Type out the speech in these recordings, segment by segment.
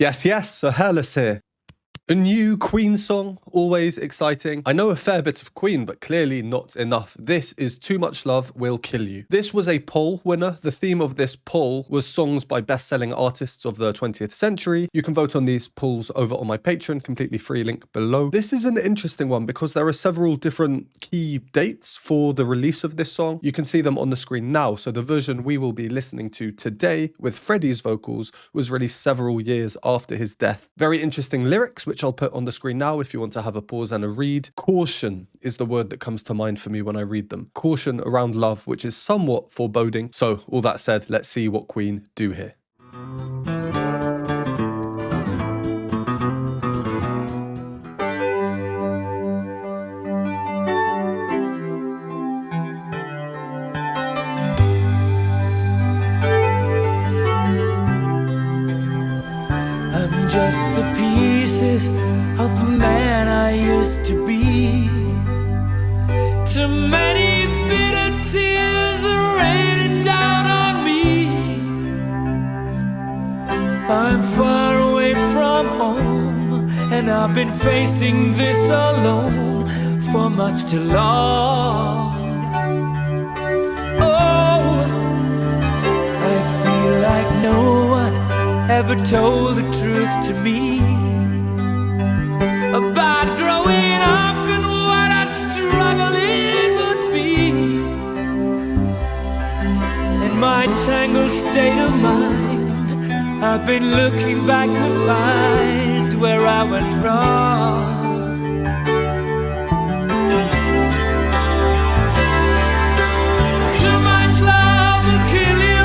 Yes, yes, so Hairless here. A new Queen song, always exciting. I know a fair bit of Queen, but clearly not enough. This is Too Much Love Will Kill You. This was a poll winner. The theme of this poll was songs by best-selling artists of the 20th century. You can vote on these polls over on my Patreon, completely free, link below. This is an interesting one because there are several different key dates for the release of this song. You can see them on the screen now. So the version we will be listening to today with Freddie's vocals was released several years after his death. Very interesting lyrics, which I'll put on the screen now if you want to have a pause and a read. Caution is the word that comes to mind for me when I read them. Caution around love, which is somewhat foreboding. So all that said, let's see what Queen do here. I'm just the pieces of the man I used to be. Too many bitter tears are raining down on me. I'm far away from home, and I've been facing this alone for much too long. Oh, I feel like no one ever told the truth to me about growing up and what a struggle it would be. In my tangled state of mind, I've been looking back to find where I went wrong. Too much love will kill you.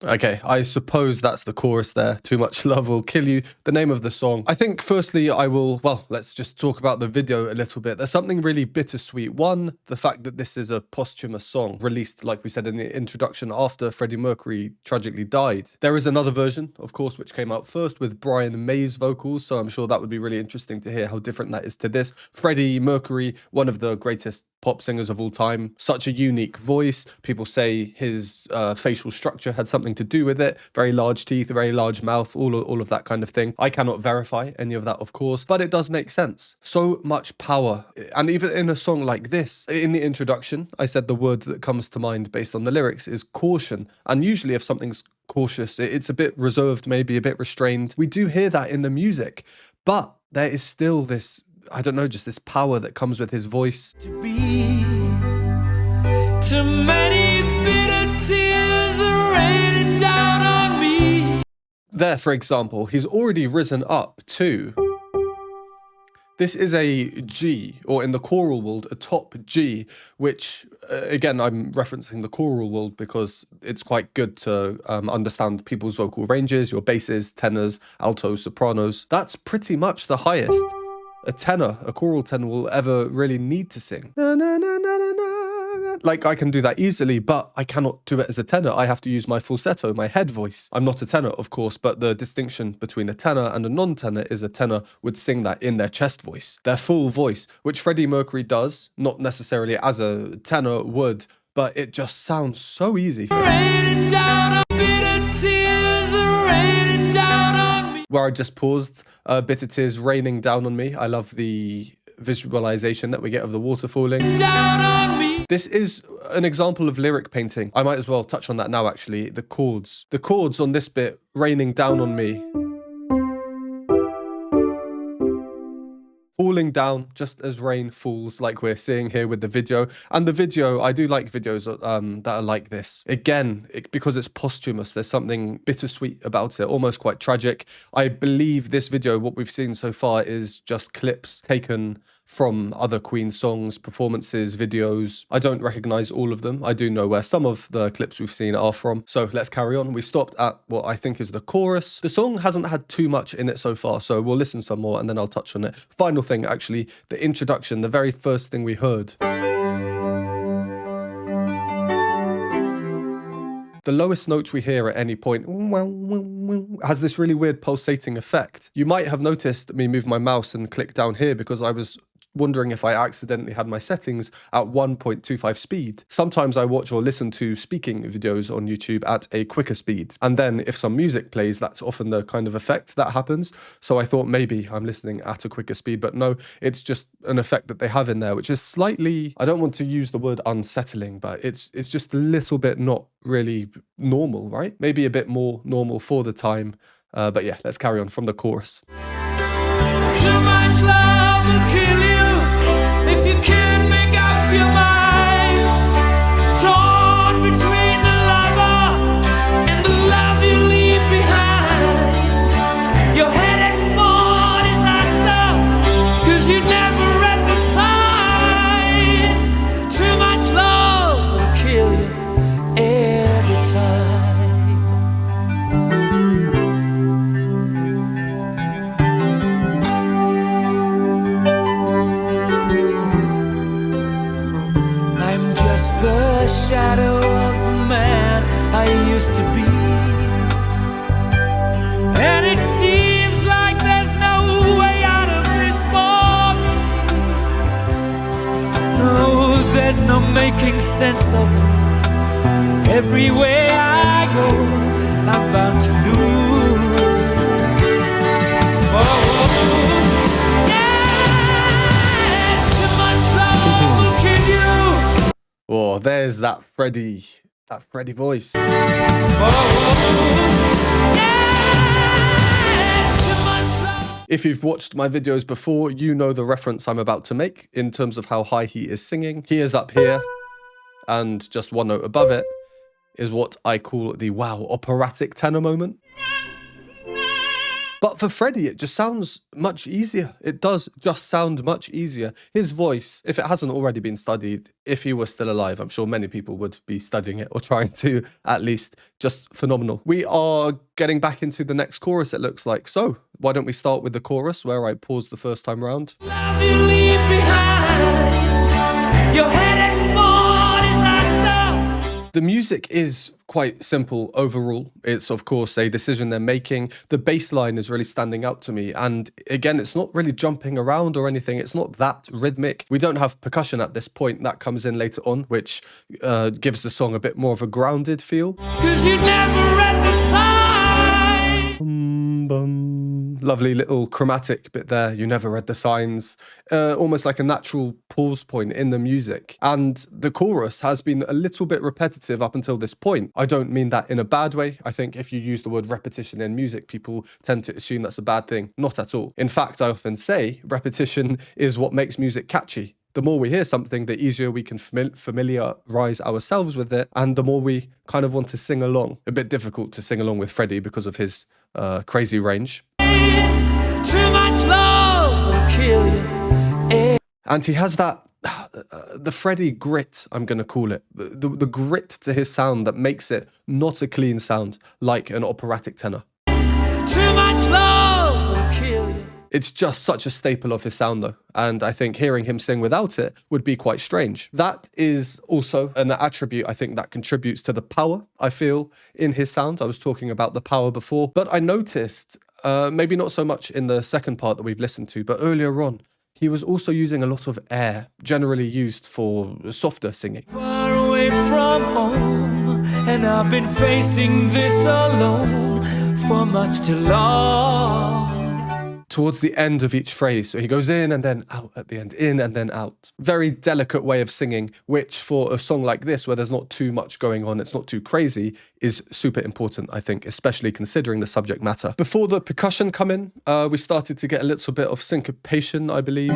Okay, I suppose that's the chorus there. Too Much Love Will Kill You, the name of the song. I think firstly let's just talk about the video a little bit. There's something really bittersweet. One, the fact that this is a posthumous song released, like we said in the introduction, after Freddie Mercury tragically died. There is another version, of course, which came out first with Brian May's vocals, so I'm sure that would be really interesting to hear how different that is to this. Freddie Mercury, one of the greatest pop singers of all time, such a unique voice. People say his facial structure had something to do with it. Very large teeth, very large mouth, all of that kind of thing. I cannot verify any of that, of course, but it does make sense. So much power. And even in a song like this, in the introduction, I said the word that comes to mind based on the lyrics is caution. And usually if something's cautious, it's a bit reserved, maybe a bit restrained. We do hear that in the music, but there is still this, I don't know, just this power that comes with his voice. To be too many bitter tears are raining down on me. There, for example, he's already risen up to. This is a G, or in the choral world, a top G, which, again, I'm referencing the choral world because it's quite good to understand people's vocal ranges, your basses, tenors, altos, sopranos. That's pretty much the highest a tenor, a choral tenor, will ever really need to sing. Na, na, na, na, na, na. Like, I can do that easily, but I cannot do it as a tenor. I have to use my falsetto, my head voice. I'm not a tenor, of course, but the distinction between a tenor and a non-tenor is a tenor would sing that in their chest voice, their full voice, which Freddie Mercury does, not necessarily as a tenor would, but it just sounds so easy for him. Raining down on bitter tears are raining down on me. Where I just paused, bitter tears raining down on me. I love the visualization that we get of the water falling. Down on me. This is an example of lyric painting. I might as well touch on that now, actually. The chords. The chords on this bit, raining down on me. Falling down just as rain falls, like we're seeing here with the video. And the video, I do like videos that are like this. Again, because it's posthumous, there's something bittersweet about it, almost quite tragic. I believe this video, what we've seen so far, is just clips taken from other Queen songs, performances, videos. I don't recognize all of them. I do know where some of the clips we've seen are from. So let's carry on. We stopped at what I think is the chorus. The song hasn't had too much in it so far, so we'll listen some more and then I'll touch on it. Final thing, actually, the introduction, the very first thing we heard. The lowest note we hear at any point has this really weird pulsating effect. You might have noticed me move my mouse and click down here because I was wondering if I accidentally had my settings at 1.25 speed. Sometimes I watch or listen to speaking videos on YouTube at a quicker speed. And then if some music plays, that's often the kind of effect that happens. So I thought maybe I'm listening at a quicker speed, but no, it's just an effect that they have in there, which is slightly, I don't want to use the word unsettling, but it's just a little bit not really normal, right? Maybe a bit more normal for the time. But yeah, let's carry on from the chorus. Too much love will kill you if you can't make up your mind. Torn between the lover and the love you leave behind. You're headed for disaster, 'cause you never read the signs. Too much love will kill you every time. The shadow of the man I used to be, and it seems like there's no way out of this moment. No, there's no making sense of it. Everywhere I go, I'm bound to lose. Oh, yes, too much love will kill you. Oh, there's that Freddie voice. If you've watched my videos before, you know the reference I'm about to make in terms of how high he is singing. He is up here, and just one note above it is what I call the wow operatic tenor moment. But for Freddie, it just sounds much easier. It does just sound much easier. His voice, if it hasn't already been studied, if he was still alive, I'm sure many people would be studying it or trying to, at least. Just phenomenal. We are getting back into the next chorus, it looks like. So why don't we start with the chorus where I paused the first time round? Love you leave behind. You're headed for disaster. The music is quite simple overall. It's of course a decision they're making. The bass line is really standing out to me, and again, it's not really jumping around or anything. It's not that rhythmic. We don't have percussion at this point. That comes in later on, which gives the song a bit more of a grounded feel. 'Cause you never read the sign. Lovely little chromatic bit there. You never read the signs. Almost like a natural pause point in the music. And the chorus has been a little bit repetitive up until this point. I don't mean that in a bad way. I think if you use the word repetition in music, people tend to assume that's a bad thing. Not at all. In fact, I often say repetition is what makes music catchy. The more we hear something, the easier we can familiarize ourselves with it, and the more we kind of want to sing along. A bit difficult to sing along with Freddie because of his crazy range. Too much love will kill you. And he has that, the Freddie grit, I'm going to call it. The grit to his sound that makes it not a clean sound like an operatic tenor. Too much love will kill you. It's just such a staple of his sound though, and I think hearing him sing without it would be quite strange. That is also an attribute I think that contributes to the power I feel in his sound. I was talking about the power before, but I noticed, maybe not so much in the second part that we've listened to, but earlier on, he was also using a lot of air, generally used for softer singing. Far away from home, and I've been facing this alone for much too long. Towards the end of each phrase, so he goes in and then out at the end, in and then out. Very delicate way of singing, which for a song like this, where there's not too much going on, it's not too crazy, is super important, I think, especially considering the subject matter. Before the percussion come in, we started to get a little bit of syncopation, I believe.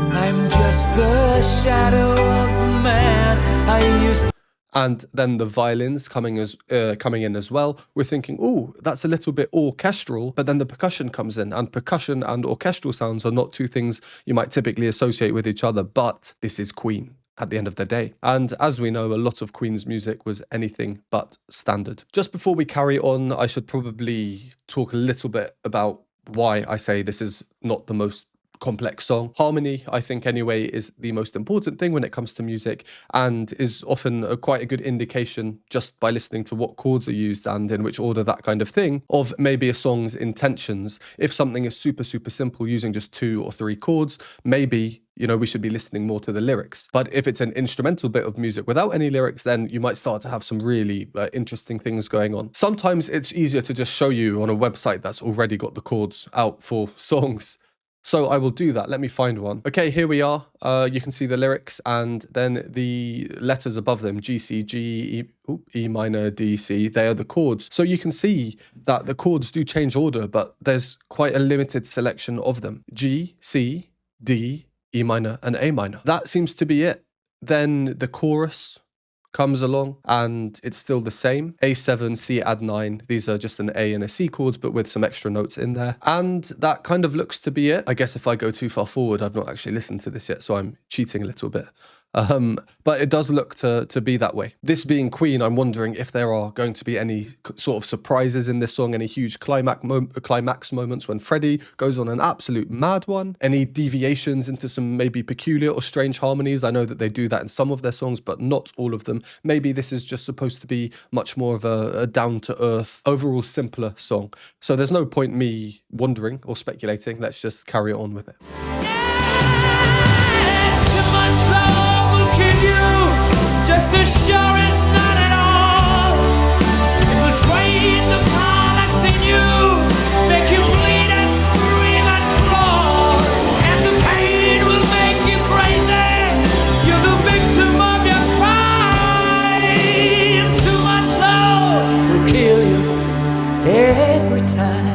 I'm just the shadow of the man I used to. And then the violins coming in as well. We're thinking, oh, that's a little bit orchestral, but then the percussion comes in, and percussion and orchestral sounds are not two things you might typically associate with each other, but this is Queen at the end of the day. And as we know, a lot of Queen's music was anything but standard. Just before we carry on, I should probably talk a little bit about why I say this is not the most complex song. Harmony, I think anyway, is the most important thing when it comes to music, and is often quite a good indication, just by listening to what chords are used and in which order, that kind of thing, of maybe a song's intentions. If something is super simple, using just 2 or 3 chords, maybe, you know, we should be listening more to the lyrics. But if it's an instrumental bit of music without any lyrics, then you might start to have some really interesting things going on. Sometimes it's easier to just show you on a website that's already got the chords out for songs. So I will do that. Let me find one. Okay, here we are. You can see the lyrics and then the letters above them, G, C, G, E minor, D, C, they are the chords. So you can see that the chords do change order, but there's quite a limited selection of them. G, C, D, E minor, and A minor. That seems to be it. Then the chorus comes along and it's still the same. A7, C add 9. These are just an A and a C chords, but with some extra notes in there. And that kind of looks to be it. I guess if I go too far forward, I've not actually listened to this yet, so I'm cheating a little bit. But it does look to be that way. This being Queen, I'm wondering if there are going to be any sort of surprises in this song, any huge climax moments when Freddie goes on an absolute mad one, any deviations into some maybe peculiar or strange harmonies. I know that they do that in some of their songs, but not all of them. Maybe this is just supposed to be much more of a down-to-earth, overall simpler song. So there's no point me wondering or speculating. Let's just carry on with it. Just as sure as not at all. It will drain the products in you, make you bleed and scream and crawl, and the pain will make you crazy. You're the victim of your crime. Too much love will kill you every time.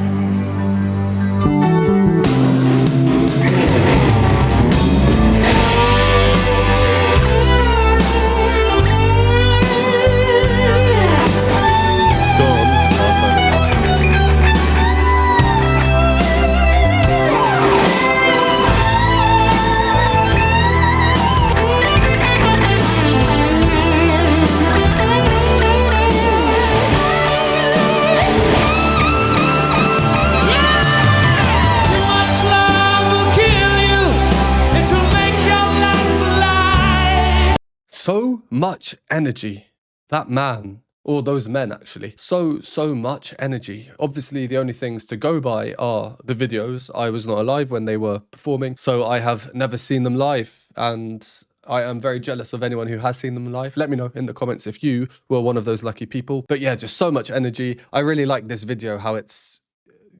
So much energy. That man, or those men actually, so much energy. Obviously the only things to go by are the videos. I was not alive when they were performing, so I have never seen them live, and I am very jealous of anyone who has seen them live. Let me know in the comments if you were one of those lucky people. But yeah, just so much energy. I really like this video, how it's,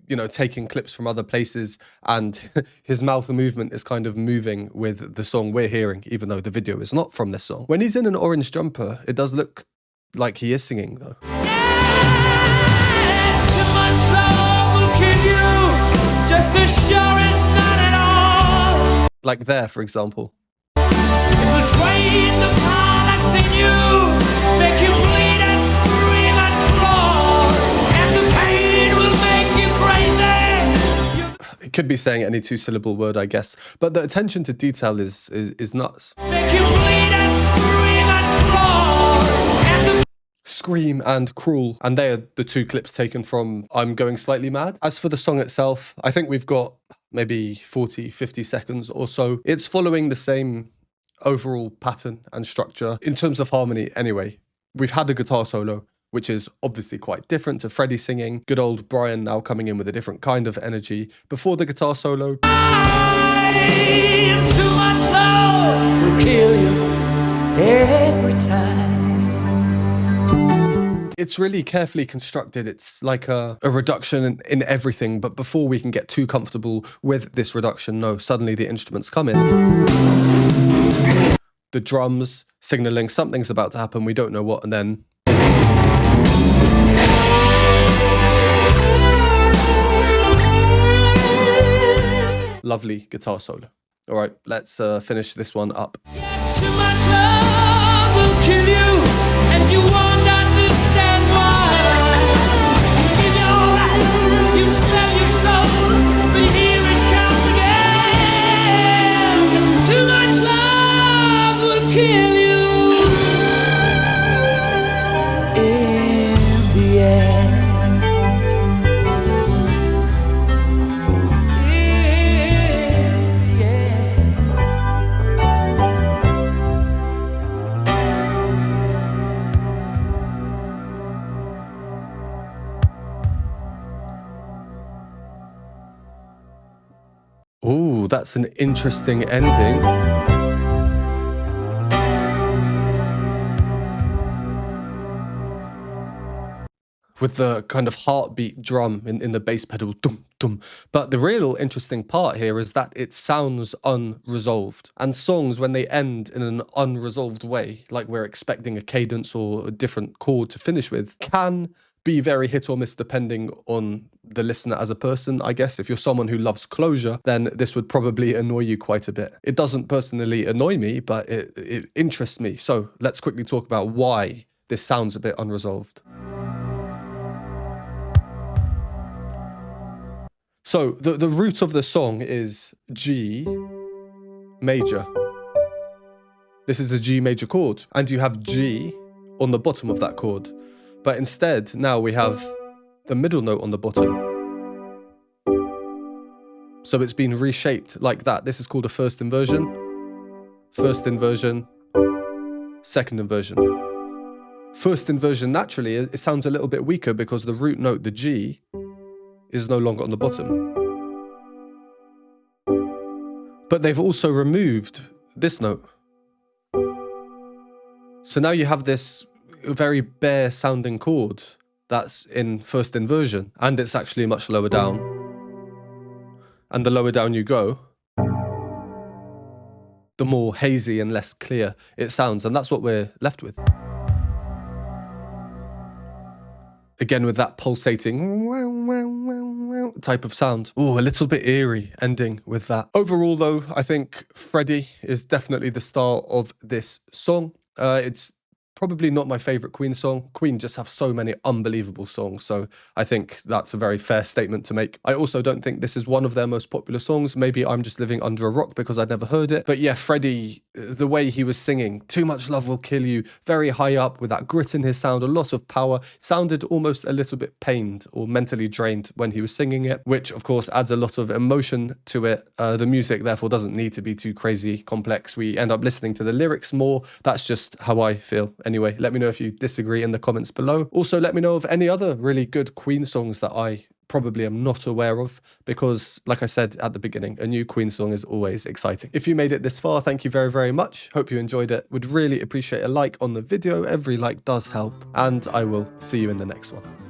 you know, taking clips from other places, and his mouth movement is kind of moving with the song we're hearing, even though the video is not from this song. When he's in an orange jumper, it does look like he is singing though. Yes, too much love will kill you, just as sure as not at all. Like there, for example. It will drain the products in you, make you bleed and scream and crawl, and the pain will make you crazy. It could be saying any 2-syllable word, I guess, but the attention to detail is nuts. Make you bleed and scream and crawl, and the Scream and Cruel, and they are the 2 clips taken from I'm Going Slightly Mad. As for the song itself, I think we've got maybe 40-50 seconds or so. It's following the same overall pattern and structure in terms of harmony anyway. We've had a guitar solo, which is obviously quite different to Freddie singing. Good old Brian now coming in with a different kind of energy. Before the guitar solo, too much love will kill you every time. it's really carefully constructed. It's like a reduction in everything, but before we can get too comfortable with this reduction, no, suddenly the instruments come in. The drums signaling something's about to happen, we don't know what, and then lovely guitar solo. All right, let's finish this one up. Yes, too much love will kill you, and you won't understand why. In your life, you sell your soul, but here it comes again. Too much love will kill you. In the end. Ooh, that's an interesting ending. With the kind of heartbeat drum in the bass pedal, dum, dum. But the real interesting part here is that it sounds unresolved. And songs, when they end in an unresolved way, like we're expecting a cadence or a different chord to finish with, can be very hit or miss depending on the listener as a person, I guess. If you're someone who loves closure, then this would probably annoy you quite a bit. It doesn't personally annoy me, but it interests me. So let's quickly talk about why this sounds a bit unresolved. So the root of the song is G major. This is a G major chord, and you have G on the bottom of that chord. But instead, now we have the middle note on the bottom. So it's been reshaped like that. This is called a first inversion. First inversion, second inversion. First inversion, naturally, it sounds a little bit weaker because the root note, the G, is no longer on the bottom. But they've also removed this note. So now you have this very bare sounding chord that's in first inversion, and it's actually much lower down. And the lower down you go, the more hazy and less clear it sounds, and that's what we're left with. Again, with that pulsating type of sound. Ooh, a little bit eerie ending with that. Overall, though, I think Freddie is definitely the star of this song. It's probably not my favorite Queen song. Queen just have so many unbelievable songs, so I think that's a very fair statement to make. I also don't think this is one of their most popular songs. Maybe I'm just living under a rock because I'd never heard it. But yeah, Freddie, the way he was singing, Too Much Love Will Kill You, very high up with that grit in his sound, a lot of power, sounded almost a little bit pained or mentally drained when he was singing it, which of course adds a lot of emotion to it. The music therefore doesn't need to be too crazy complex. We end up listening to the lyrics more. That's just how I feel. Anyway, let me know if you disagree in the comments below. Also, let me know of any other really good Queen songs that I probably am not aware of, because like I said at the beginning, a new Queen song is always exciting. If you made it this far, thank you very, very much. Hope you enjoyed it. Would really appreciate a like on the video. Every like does help, and I will see you in the next one.